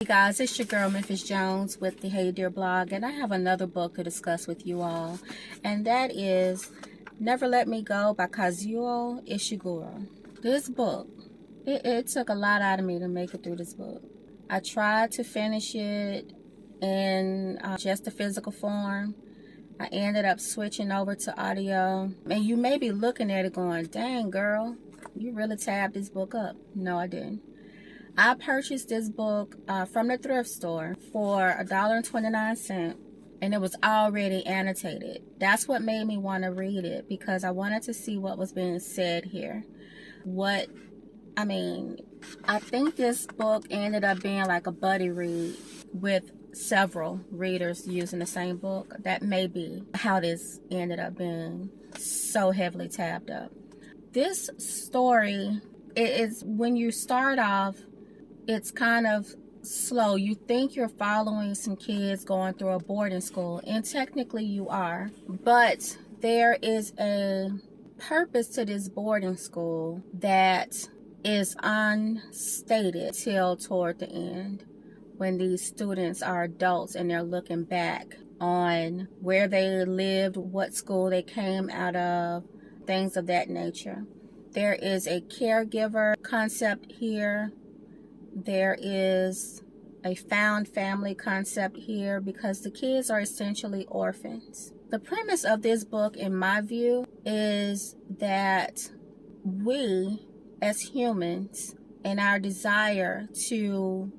Hey guys, it's your girl Memphis Jones with the Hey Dear blog, and I have another book to discuss with you all, and that is Never Let Me Go by Kazuo Ishiguro. This book, it took a lot out of me to make it through this book. I tried to finish it in just the physical form. I ended up switching over to audio, and you may be looking at it going, dang girl, you really tabbed this book up. No, I didn't. I purchased this book from the thrift store for $1.29, and it was already annotated. That's what made me want to read it, because I wanted to see what was being said here. I think this book ended up being like a buddy read with several readers using the same book. That may be how this ended up being so heavily tabbed up. This story is, when you start off, it's kind of slow. You think you're following some kids going through a boarding school, and technically you are, but there is a purpose to this boarding school that is unstated till toward the end, when these students are adults and they're looking back on where they lived, what school they came out of, things of that nature. There is a caregiver concept here. There is a found family concept here, because the kids are essentially orphans. The premise of this book, in my view, is that we as humans, in our desire to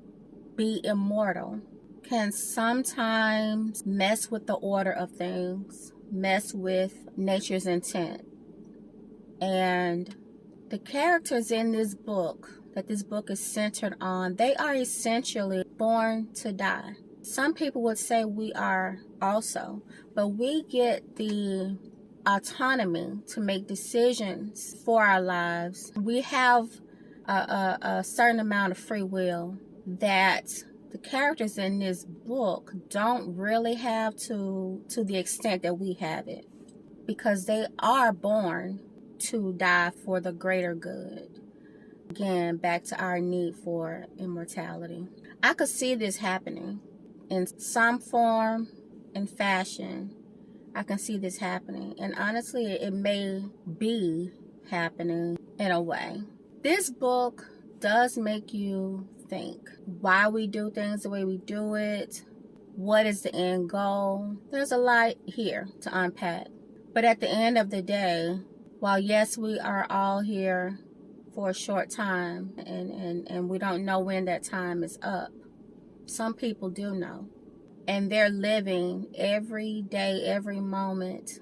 be immortal, can sometimes mess with the order of things, mess with nature's intent. And the characters in this book that this book is centered on, they are essentially born to die. Some people would say we are also, but we get the autonomy to make decisions for our lives. We have a certain amount of free will that the characters in this book don't really have to the extent that we have it, because they are born to die for the greater good. Again, back to our need for immortality. I could see this happening in some form and fashion. I can see this happening, and honestly, it may be happening in a way. This book does make you think why we do things the way we do it. What is the end goal? There's a lot here to unpack. But at the end of the day, while yes, we are all here for a short time, and we don't know when that time is up, some people do know. And they're living every day, every moment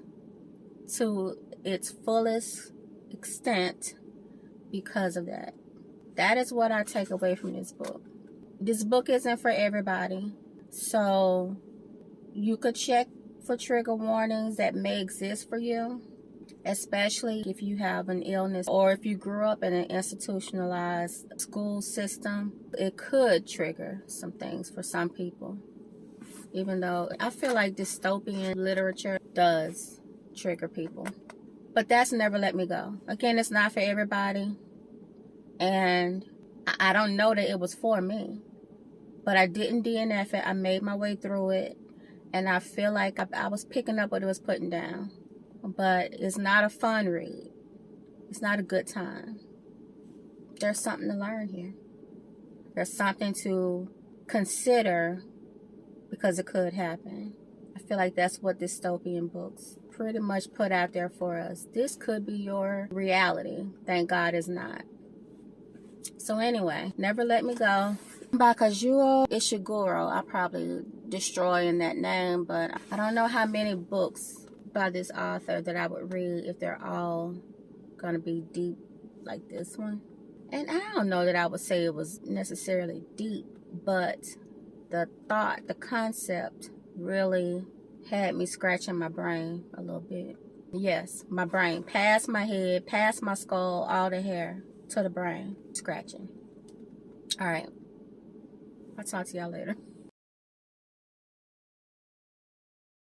to its fullest extent because of that. That is what I take away from this book. This book isn't for everybody, so you could check for trigger warnings that may exist for you, especially if you have an illness or if you grew up in an institutionalized school system. It could trigger some things for some people, even though I feel like dystopian literature does trigger people. But that's Never Let Me Go. Again, it's not for everybody, and I don't know that it was for me, but I didn't DNF it. I made my way through it, and I feel like I was picking up what it was putting down. But it's not a fun read. It's not a good time. There's something to learn here. There's something to consider, because it could happen. I feel like that's what dystopian books pretty much put out there for us. This could be your reality. Thank God it's not. So anyway, Never Let Me Go by Kazuo Ishiguro. I'll probably destroy in that name, but I don't know how many books by this author that I would read if they're all gonna be deep like this one. And I don't know that I would say it was necessarily deep, but the thought, the concept really had me scratching my brain a little bit. Yes, my brain, past my head, past my skull, all the hair to the brain, scratching. All right, I'll talk to y'all later.